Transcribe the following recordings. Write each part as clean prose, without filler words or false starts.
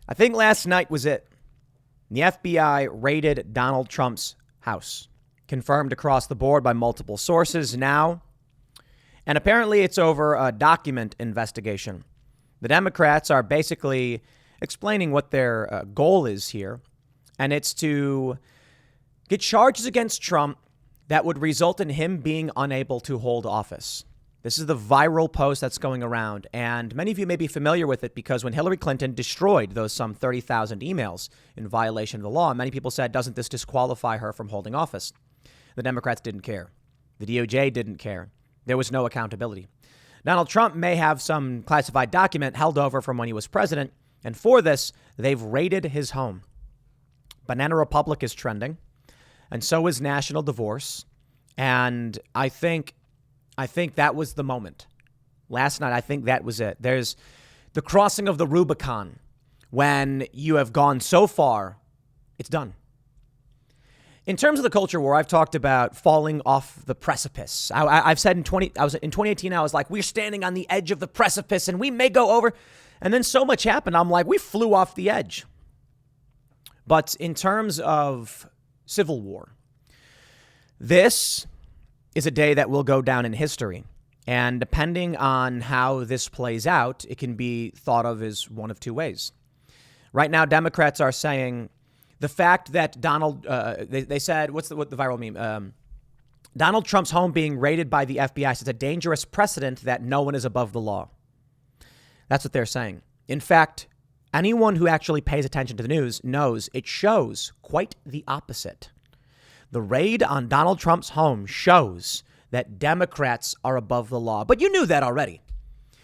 I think last night was it. The FBI raided Donald Trump's house, confirmed across the board by multiple sources now. And apparently it's over a document investigation. The Democrats are basically explaining what their goal is here. And it's to get charges against Trump that would result in him being unable to hold office. This is the viral post that's going around. And many of you may be familiar with it because when Hillary Clinton destroyed those some 30,000 emails in violation of the law, many people said, doesn't this disqualify her from holding office? The Democrats didn't care. The DOJ didn't care. There was no accountability. Donald Trump may have some classified document held over from when he was president. And for this, they've raided his home. Banana Republic is trending. And so is national divorce. And I think that was the moment. Last night, I think that was it. There's the crossing of the Rubicon. When you have gone so far, it's done. In terms of the culture war, I've talked about falling off the precipice. I've said in 2018, I was like, we're standing on the edge of the precipice and we may go over. And then so much happened. I'm like, we flew off the edge. But in terms of civil war, this is a day that will go down in history. And depending on how this plays out, it can be thought of as one of two ways. Right now, Democrats are saying the fact that they said, what the viral meme? Donald Trump's home being raided by the FBI is a dangerous precedent that no one is above the law. That's what they're saying. In fact, anyone who actually pays attention to the news knows it shows quite the opposite. The raid on Donald Trump's home shows that Democrats are above the law. But you knew that already.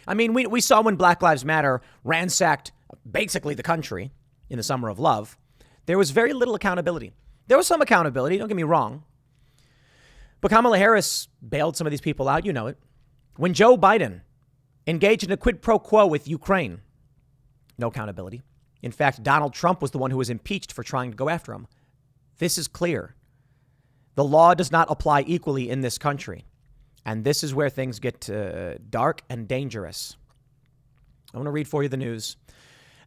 I mean, we saw when Black Lives Matter ransacked basically the country in the summer of love. There was very little accountability. There was some accountability, don't get me wrong. But Kamala Harris bailed some of these people out, you know it. When Joe Biden engaged in a quid pro quo with Ukraine, no accountability. In fact, Donald Trump was the one who was impeached for trying to go after him. This is clear. The law does not apply equally in this country. And this is where things get dark and dangerous. I want to read for you the news.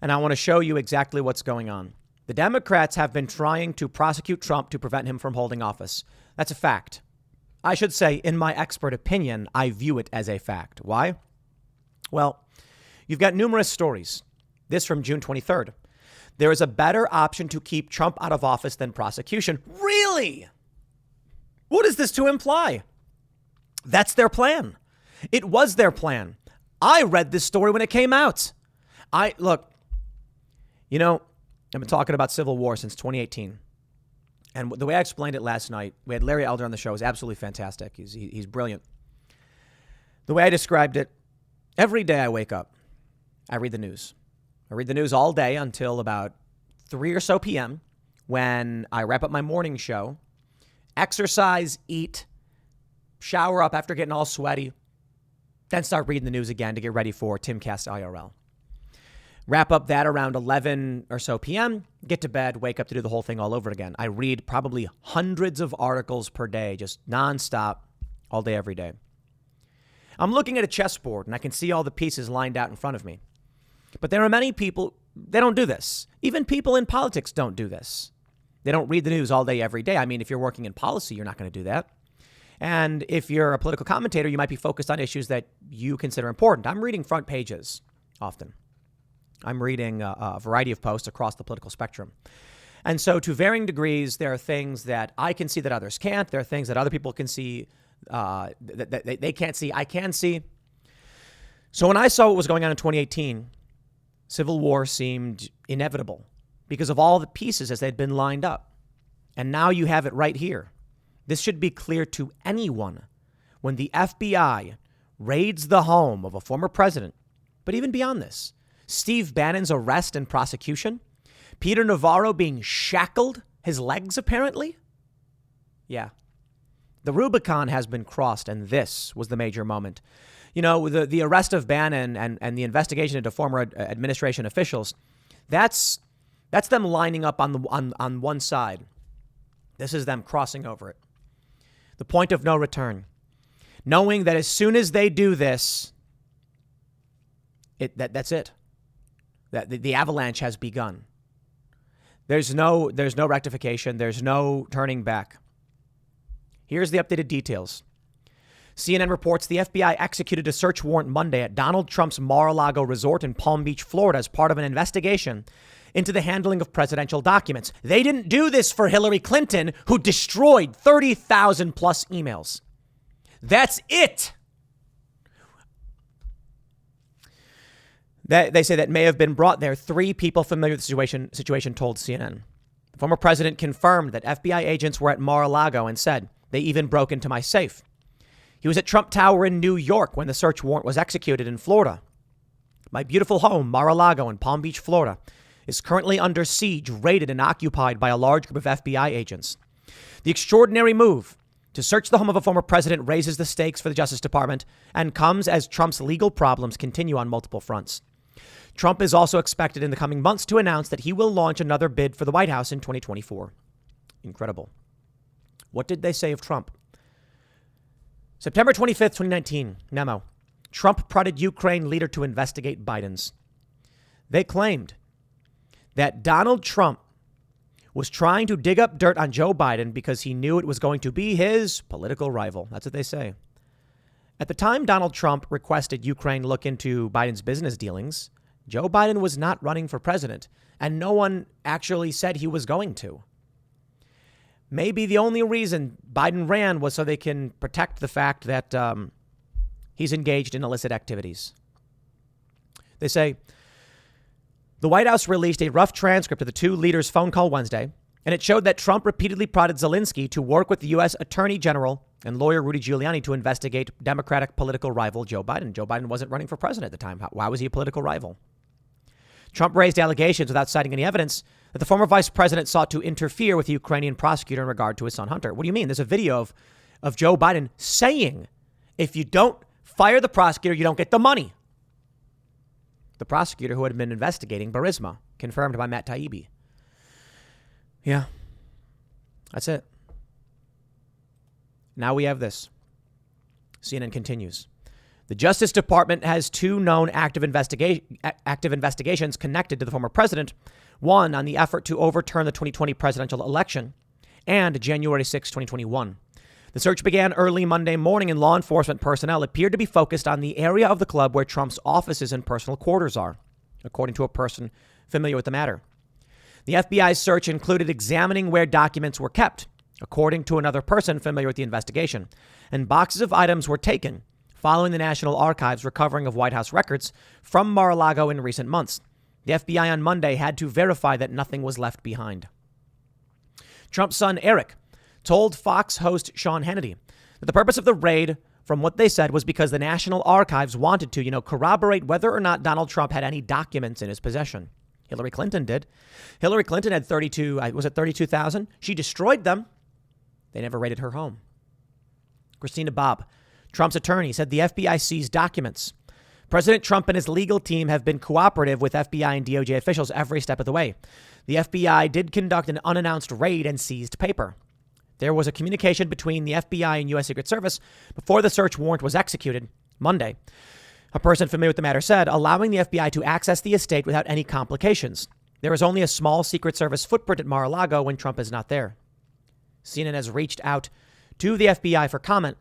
And I want to show you exactly what's going on. The Democrats have been trying to prosecute Trump to prevent him from holding office. That's a fact. I should say, in my expert opinion, I view it as a fact. Why? Well, you've got numerous stories. This from June 23rd. There is a better option to keep Trump out of office than prosecution. Really? What is this to imply? That's their plan. It was their plan. I read this story when it came out. Look, you know, I've been talking about civil war since 2018. And the way I explained it last night, we had Larry Elder on the show. It was absolutely fantastic. He's brilliant. The way I described it, every day I wake up, I read the news. I read the news all day until about 3 or so p.m. when I wrap up my morning show, exercise, eat, shower up after getting all sweaty, then start reading the news again to get ready for Timcast IRL. Wrap up that around 11 or so p.m., get to bed, wake up to do the whole thing all over again. I read probably hundreds of articles per day, just nonstop, all day, every day. I'm looking at a chessboard and I can see all the pieces lined out in front of me. But there are many people, they don't do this. Even people in politics don't do this. They don't read the news all day, every day. I mean, if you're working in policy, you're not going to do that. And if you're a political commentator, you might be focused on issues that you consider important. I'm reading front pages often. I'm reading a variety of posts across the political spectrum. And so to varying degrees, there are things that I can see that others can't. There are things that other people can see that they can't see, I can see. So when I saw what was going on in 2018, civil war seemed inevitable because of all the pieces as they'd been lined up. And now you have it right here. This should be clear to anyone when the FBI raids the home of a former president. But even beyond this, Steve Bannon's arrest and prosecution, Peter Navarro being shackled, his legs apparently. Yeah, the Rubicon has been crossed, and this was the major moment. You know, the arrest of Bannon and the investigation into former administration officials, that's them lining up on one side. This is them crossing over it. The point of no return. Knowing that as soon as they do this, that's it. that the avalanche has begun. There's no rectification. There's no turning back. Here's the updated details. CNN reports the FBI executed a search warrant Monday at Donald Trump's Mar-a-Lago resort in Palm Beach, Florida, as part of an investigation into the handling of presidential documents. They didn't do this for Hillary Clinton, who destroyed 30,000 plus emails. That's it. They say that may have been brought there. 3 people familiar with the situation told CNN. The former president confirmed that FBI agents were at Mar-a-Lago and said they even broke into my safe. He was at Trump Tower in New York when the search warrant was executed in Florida. My beautiful home, Mar-a-Lago in Palm Beach, Florida, is currently under siege, raided and occupied by a large group of FBI agents. The extraordinary move to search the home of a former president raises the stakes for the Justice Department and comes as Trump's legal problems continue on multiple fronts. Trump is also expected in the coming months to announce that he will launch another bid for the White House in 2024. Incredible. What did they say of Trump? September 25th, 2019, memo. Trump prodded Ukraine leader to investigate Biden's. They claimed that Donald Trump was trying to dig up dirt on Joe Biden because he knew it was going to be his political rival. That's what they say. At the time Donald Trump requested Ukraine look into Biden's business dealings, Joe Biden was not running for president, and no one actually said he was going to. Maybe the only reason Biden ran was so they can protect the fact that he's engaged in illicit activities. They say the White House released a rough transcript of the 2 leaders' phone call Wednesday, and it showed that Trump repeatedly prodded Zelensky to work with the U.S. Attorney General and lawyer Rudy Giuliani to investigate Democratic political rival Joe Biden. Joe Biden wasn't running for president at the time. Why was he a political rival? Trump raised allegations without citing any evidence that the former vice president sought to interfere with the Ukrainian prosecutor in regard to his son Hunter. What do you mean? There's a video of Joe Biden saying, if you don't fire the prosecutor, you don't get the money. The prosecutor who had been investigating Burisma, confirmed by Matt Taibbi. Yeah, that's it. Now we have this. CNN continues. The Justice Department has 2 known active investigations connected to the former president. One on the effort to overturn the 2020 presidential election and January 6, 2021. The search began early Monday morning and law enforcement personnel appeared to be focused on the area of the club where Trump's offices and personal quarters are, according to a person familiar with the matter. The FBI's search included examining where documents were kept, according to another person familiar with the investigation, and boxes of items were taken following the National Archives' recovering of White House records from Mar-a-Lago in recent months. The FBI on Monday had to verify that nothing was left behind. Trump's son, Eric, told Fox host Sean Hannity that the purpose of the raid, from what they said, was because the National Archives wanted to, corroborate whether or not Donald Trump had any documents in his possession. Hillary Clinton did. Hillary Clinton had 32,000? She destroyed them. They never raided her home. Christina Bobb, Trump's attorney, said the FBI seized documents. President Trump and his legal team have been cooperative with FBI and DOJ officials every step of the way. The FBI did conduct an unannounced raid and seized paper. There was a communication between the FBI and U.S. Secret Service before the search warrant was executed Monday. A person familiar with the matter said, allowing the FBI to access the estate without any complications. There is only a small Secret Service footprint at Mar-a-Lago when Trump is not there. CNN has reached out to the FBI for comment.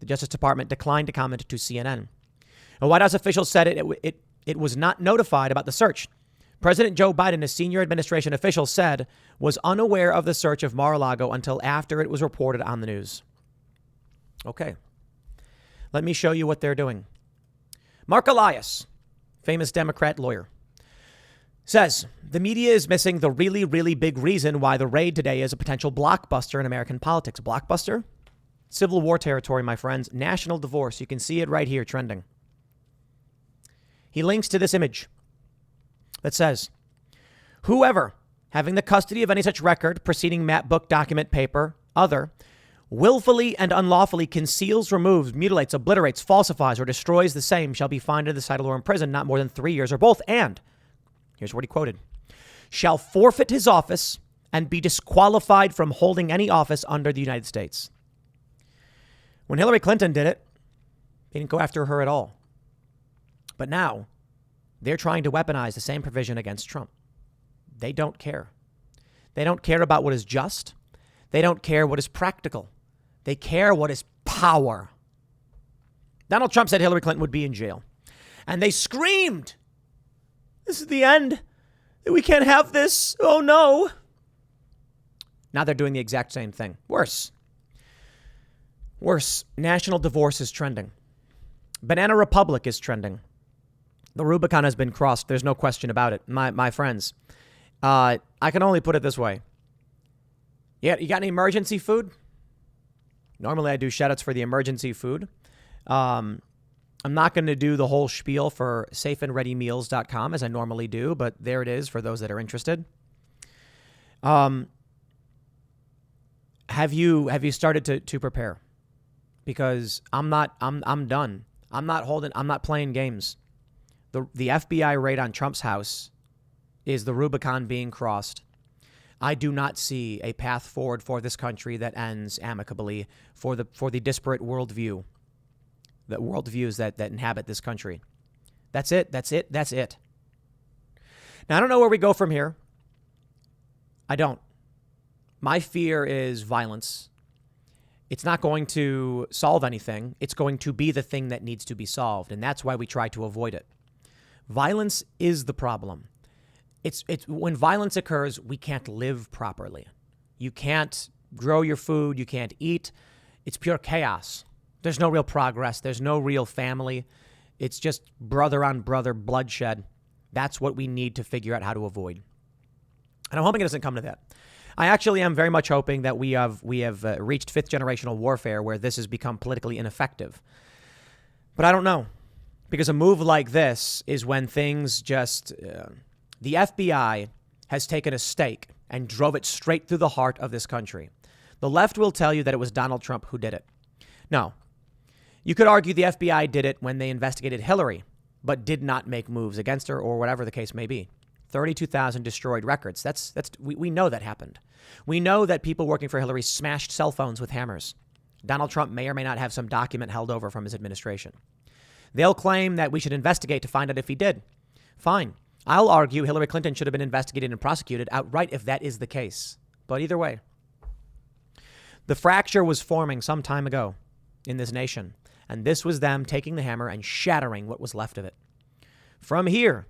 The Justice Department declined to comment to CNN. A White House official said it was not notified about the search. President Joe Biden, a senior administration official, said was unaware of the search of Mar-a-Lago until after it was reported on the news. Okay. Let me show you what they're doing. Mark Elias, famous Democrat lawyer, says the media is missing the really, really big reason why the raid today is a potential blockbuster in American politics. Blockbuster? Civil War territory, my friends. National divorce. You can see it right here trending. He links to this image that says, whoever having the custody of any such record, proceeding, map, book, document, paper, other, willfully and unlawfully conceals, removes, mutilates, obliterates, falsifies, or destroys the same shall be fined in the title or in prison not more than 3 years or both. And, here's what he quoted, shall forfeit his office and be disqualified from holding any office under the United States. When Hillary Clinton did it, he didn't go after her at all. But now, They're trying to weaponize the same provision against Trump. They don't care. They don't care about what is just. They don't care what is practical. They care what is power. Donald Trump said Hillary Clinton would be in jail. And they screamed, "This is the end. We can't have this. Oh, no." Now they're doing the exact same thing. Worse. National divorce is trending. Banana Republic is trending. The Rubicon has been crossed. There's no question about it. My friends, I can only put it this way. Yeah, you got any emergency food? Normally I do shout outs for the emergency food. I'm not going to do the whole spiel for safeandreadymeals.com as I normally do, but there it is for those that are interested. Have you started to prepare? Because I'm done. I'm not playing games. The FBI raid on Trump's house is the Rubicon being crossed. I do not see a path forward for this country that ends amicably for the disparate worldviews that inhabit this country. That's it. Now, I don't know where we go from here. I don't. My fear is violence. It's not going to solve anything. It's going to be the thing that needs to be solved, and that's why we try to avoid it. Violence is the problem. It's when violence occurs, we can't live properly. You can't grow your food. You can't eat. It's pure chaos. There's no real progress. There's no real family. It's just brother on brother bloodshed. That's what we need to figure out how to avoid. And I'm hoping it doesn't come to that. I actually am very much hoping that we have reached fifth generational warfare where this has become politically ineffective. But I don't know, because a move like this is when things just the FBI has taken a stake and drove it straight through the heart of this country. The left will tell you that it was Donald Trump who did it. No, you could argue the FBI did it when they investigated Hillary, but did not make moves against her or whatever the case may be. 32,000 destroyed records. We know that happened. We know that people working for Hillary smashed cell phones with hammers. Donald Trump may or may not have some document held over from his administration. They'll claim that we should investigate to find out if he did. Fine. I'll argue Hillary Clinton should have been investigated and prosecuted outright if that is the case. But either way, the fracture was forming some time ago in this nation, and this was them taking the hammer and shattering what was left of it. From here,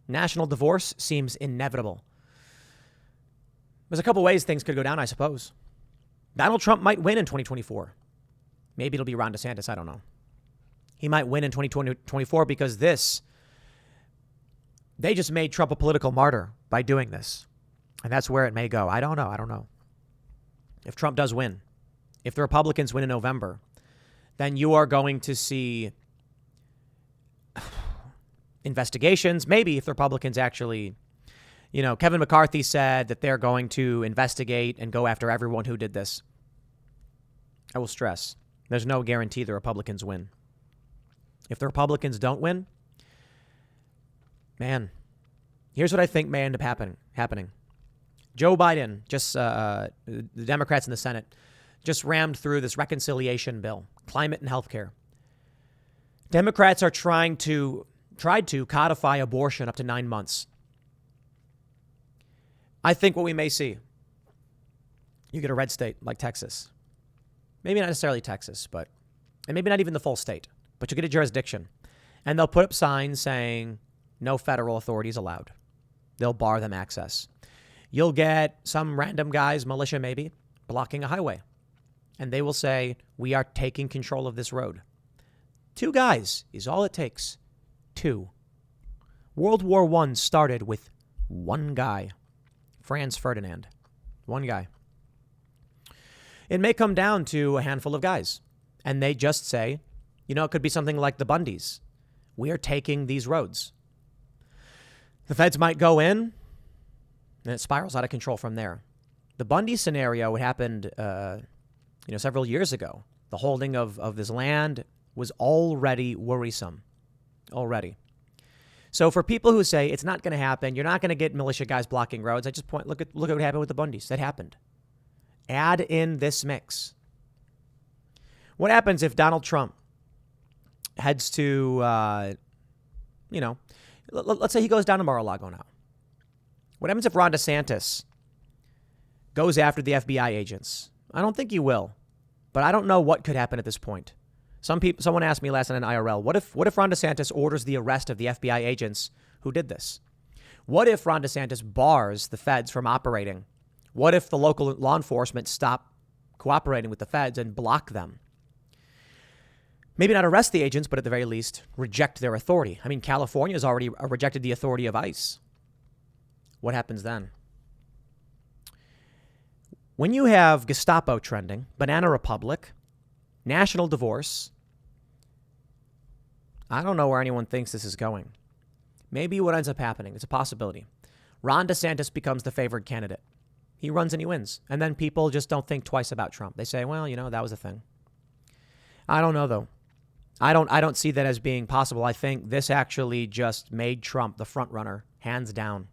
national divorce seems inevitable. There's a couple ways things could go down, I suppose. Donald Trump might win in 2024. Maybe it'll be Ron DeSantis. I don't know. He might win in 2024 because they just made Trump a political martyr by doing this. And that's where it may go. I don't know. If Trump does win, if the Republicans win in November, then you are going to see investigations. Maybe if the Republicans actually, Kevin McCarthy said that they're going to investigate and go after everyone who did this. I will stress, there's no guarantee the Republicans win. If the Republicans don't win, man, here's what I think may end up happening. Joe Biden, the Democrats in the Senate, just rammed through this reconciliation bill, climate and healthcare. Democrats are tried to codify abortion up to 9 months. I think what we may see, you get a red state like Texas. Maybe not necessarily Texas, and maybe not even the full state, but you get a jurisdiction. And they'll put up signs saying no federal authorities allowed. They'll bar them access. You'll get some random guys, militia maybe, blocking a highway. And they will say, we are taking control of this road. 2 guys is all it takes. 2. World War I started with 1 guy, Franz Ferdinand. 1 guy. It may come down to a handful of guys. And they just say, it could be something like the Bundys. We are taking these roads. The feds might go in, and it spirals out of control from there. The Bundy scenario happened, several years ago. The holding of this land was already worrisome. Already. So for people who say it's not going to happen, you're not going to get militia guys blocking roads, I just look at what happened with the Bundys. That happened. Add in this mix. What happens if Donald Trump heads to, Let's say he goes down to Mar-a-Lago now. What happens if Ron DeSantis goes after the FBI agents? I don't think he will, but I don't know what could happen at this point. Someone asked me last night in IRL, what if Ron DeSantis orders the arrest of the FBI agents who did this? What if Ron DeSantis bars the feds from operating? What if the local law enforcement stop cooperating with the feds and block them? Maybe not arrest the agents, but at the very least, reject their authority. I mean, California has already rejected the authority of ICE. What happens then? When you have Gestapo trending, Banana Republic, national divorce, I don't know where anyone thinks this is going. Maybe what ends up happening, it's a possibility. Ron DeSantis becomes the favored candidate. He runs and he wins. And then people just don't think twice about Trump. They say, well, that was a thing. I don't know, though. I don't see that as being possible. I think this actually just made Trump the front runner, hands down.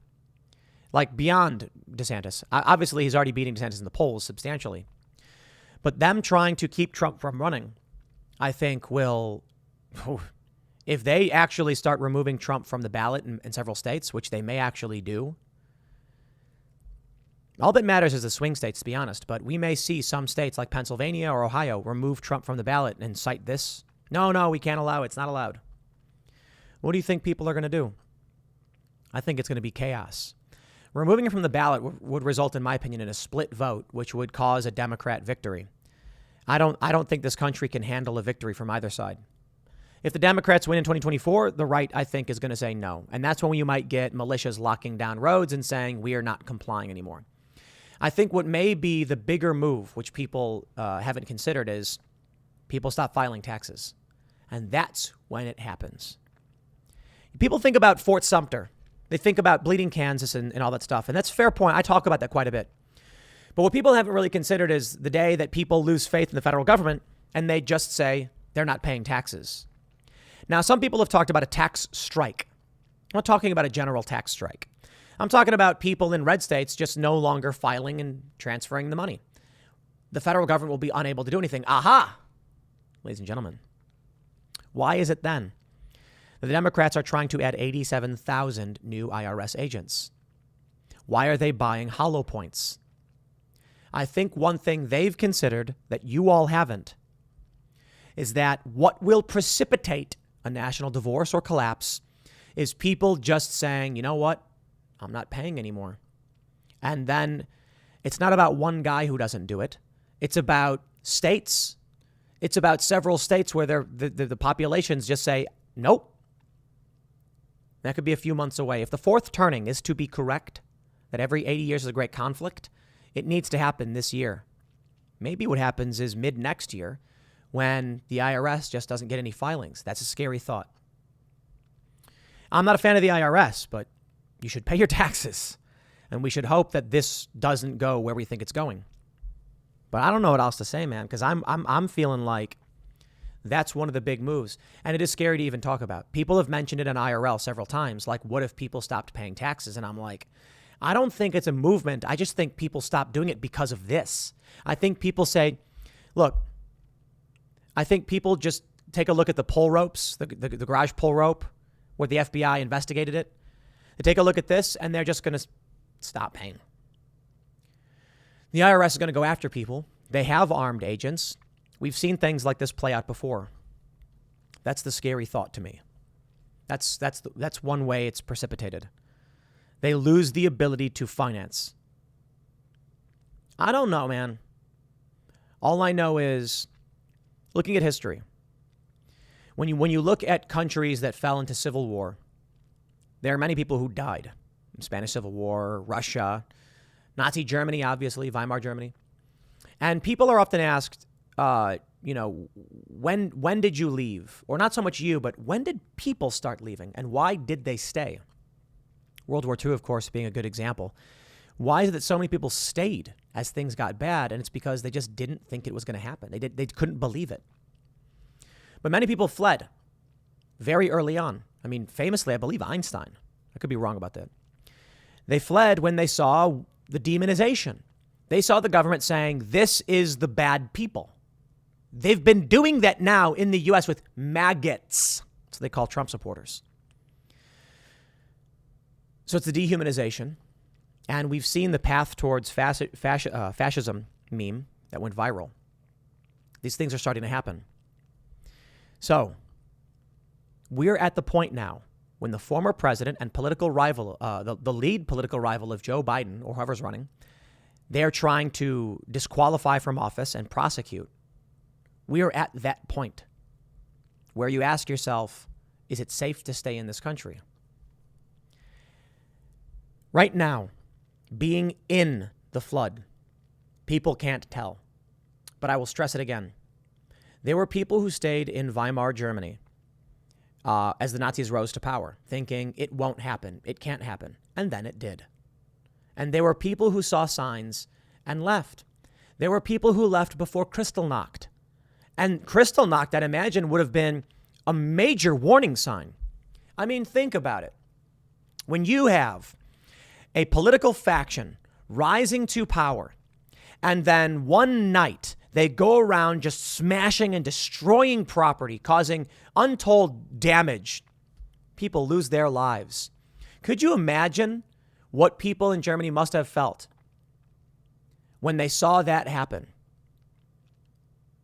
Like beyond DeSantis. Obviously, he's already beating DeSantis in the polls substantially. But them trying to keep Trump from running, I think will, if they actually start removing Trump from the ballot in several states, which they may actually do, all that matters is the swing states, to be honest. But we may see some states like Pennsylvania or Ohio remove Trump from the ballot and cite this. No, we can't allow it. It's not allowed. What do you think people are going to do? I think it's going to be chaos. Removing him from the ballot would result, in my opinion, in a split vote, which would cause a Democrat victory. I don't think this country can handle a victory from either side. If the Democrats win in 2024, the right, I think, is going to say no. And that's when you might get militias locking down roads and saying we are not complying anymore. I think what may be the bigger move, which people haven't considered, is people stop filing taxes. And that's when it happens. People think about Fort Sumter. They think about bleeding Kansas and all that stuff. And that's a fair point. I talk about that quite a bit. But what people haven't really considered is the day that people lose faith in the federal government and they just say they're not paying taxes. Now, some people have talked about a tax strike. I'm not talking about a general tax strike. I'm talking about people in red states just no longer filing and transferring the money. The federal government will be unable to do anything. Aha! Ladies and gentlemen. Why is it then that the Democrats are trying to add 87,000 new IRS agents? Why are they buying hollow points? I think one thing they've considered that you all haven't is that what will precipitate a national divorce or collapse is people just saying, you know what? I'm not paying anymore. And then it's not about one guy who doesn't do it. It's about states. It's about several states where the populations just say, nope. That could be a few months away. If the fourth turning is to be correct, that every 80 years is a great conflict, it needs to happen this year. Maybe what happens is mid next year when the IRS just doesn't get any filings. That's a scary thought. I'm not a fan of the IRS, but you should pay your taxes. And we should hope that this doesn't go where we think it's going. But I don't know what else to say, man, because I'm feeling like that's one of the big moves. And it is scary to even talk about. People have mentioned it on IRL several times. Like, what if people stopped paying taxes? And I'm like, I don't think it's a movement. I just think people stop doing it because of this. I think people say, look, I think people just take a look at the pull ropes, the garage pull rope where the FBI investigated it. They take a look at this and they're just going to stop paying. The IRS is going to go after people. They have armed agents. We've seen things like this play out before. That's the scary thought to me. That's one way it's precipitated. They lose the ability to finance. I don't know, man. All I know is looking at history. When you look at countries that fell into civil war, there are many people who died. Spanish Civil War, Russia, Nazi Germany, obviously, Weimar Germany. And people are often asked, when did you leave? Or not so much you, but when did people start leaving? And why did they stay? World War II, of course, being a good example. Why is it that so many people stayed as things got bad? And it's because they just didn't think it was going to happen. They couldn't believe it. But many people fled very early on. I mean, famously, I believe Einstein. I could be wrong about that. They fled when they saw the demonization. They saw the government saying, this is the bad people. They've been doing that now in the U.S. with maggots. That's what they call Trump supporters. So it's the dehumanization. And we've seen the path towards fascism meme that went viral. These things are starting to happen. So we're at the point now when the former president and political rival, the lead political rival of Joe Biden, or whoever's running, they're trying to disqualify from office and prosecute. We are at that point where you ask yourself, is it safe to stay in this country? Right now, being in the flood, people can't tell. But I will stress it again. There were people who stayed in Weimar, Germany, as the Nazis rose to power, thinking it won't happen, it can't happen. And then it did. And there were people who saw signs and left. There were people who left before Kristallnacht. And Kristallnacht, I'd imagine, would have been a major warning sign. I mean, think about it. When you have a political faction rising to power, and then one night they go around just smashing and destroying property, causing untold damage, people lose their lives. Could you imagine what people in Germany must have felt when they saw that happen?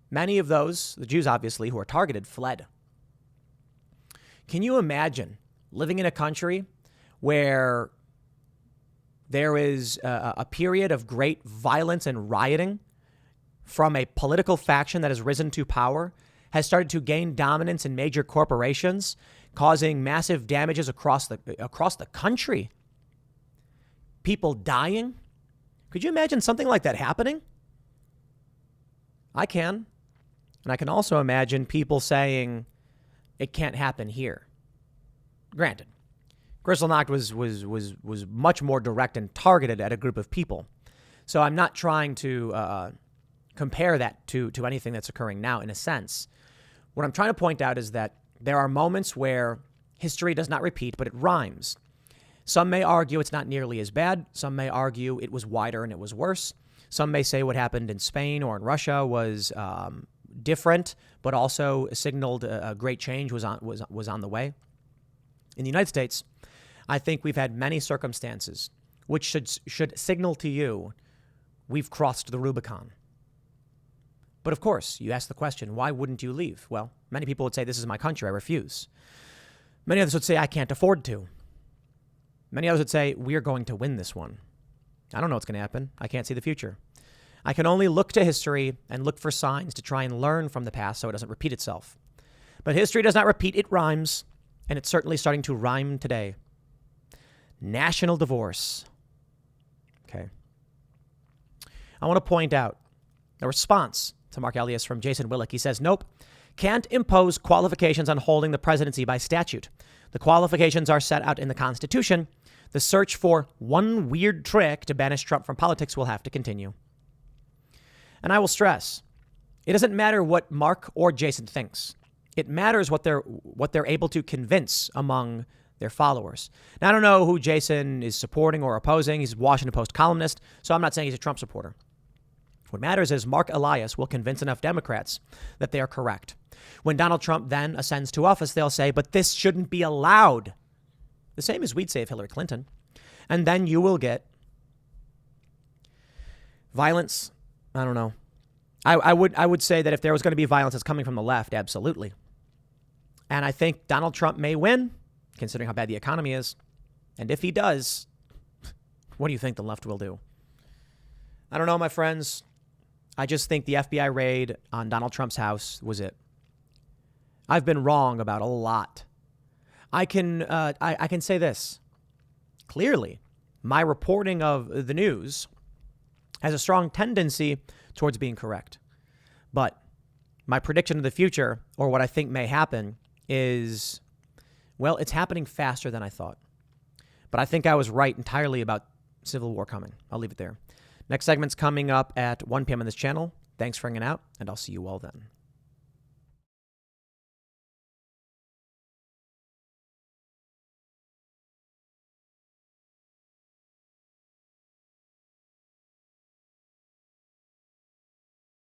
Many of those, the Jews obviously, who are targeted, fled. Can you imagine living in a country where there is a period of great violence and rioting from a political faction that has risen to power, has started to gain dominance in major corporations, causing massive damages across the country? People dying? Could you imagine something like that happening? I can. And I can also imagine people saying it can't happen here. Granted, Kristallnacht was much more direct and targeted at a group of people. So I'm not trying to compare that to anything that's occurring now, in a sense. What I'm trying to point out is that there are moments where history does not repeat, but it rhymes. Some may argue it's not nearly as bad. Some may argue it was wider and it was worse. Some may say what happened in Spain or in Russia was different, but also signaled a great change was on the way. In the United States, I think we've had many circumstances which should signal to you we've crossed the Rubicon. But of course, you ask the question, why wouldn't you leave? Well, many people would say, this is my country, I refuse. Many others would say, I can't afford to. Many others would say, we're going to win this one. I don't know what's going to happen. I can't see the future. I can only look to history and look for signs to try and learn from the past so it doesn't repeat itself. But history does not repeat, it rhymes. And it's certainly starting to rhyme today. National divorce. Okay. I want to point out a response to Mark Elias from Jason Willick. He says, nope, can't impose qualifications on holding the presidency by statute. The qualifications are set out in the Constitution. The search for one weird trick to banish Trump from politics will have to continue. And I will stress, it doesn't matter what Mark or Jason thinks. It matters what they're able to convince among their followers. Now, I don't know who Jason is supporting or opposing. He's a Washington Post columnist, so I'm not saying he's a Trump supporter. What matters is Mark Elias will convince enough Democrats that they are correct. When Donald Trump then ascends to office, they'll say, but this shouldn't be allowed. The same as we'd say of Hillary Clinton. And then you will get violence. I don't know. I would say that if there was going to be violence, it's coming from the left. Absolutely. And I think Donald Trump may win, considering how bad the economy is. And if he does, what do you think the left will do? I don't know, my friends. I just think the FBI raid on Donald Trump's house was it. I've been wrong about a lot. I can say this. Clearly, my reporting of the news has a strong tendency towards being correct. But my prediction of the future, or what I think may happen, is, well, it's happening faster than I thought. But I think I was right entirely about civil war coming. I'll leave it there. Next segment's coming up at 1 p.m. on this channel. Thanks for hanging out, and I'll see you all then.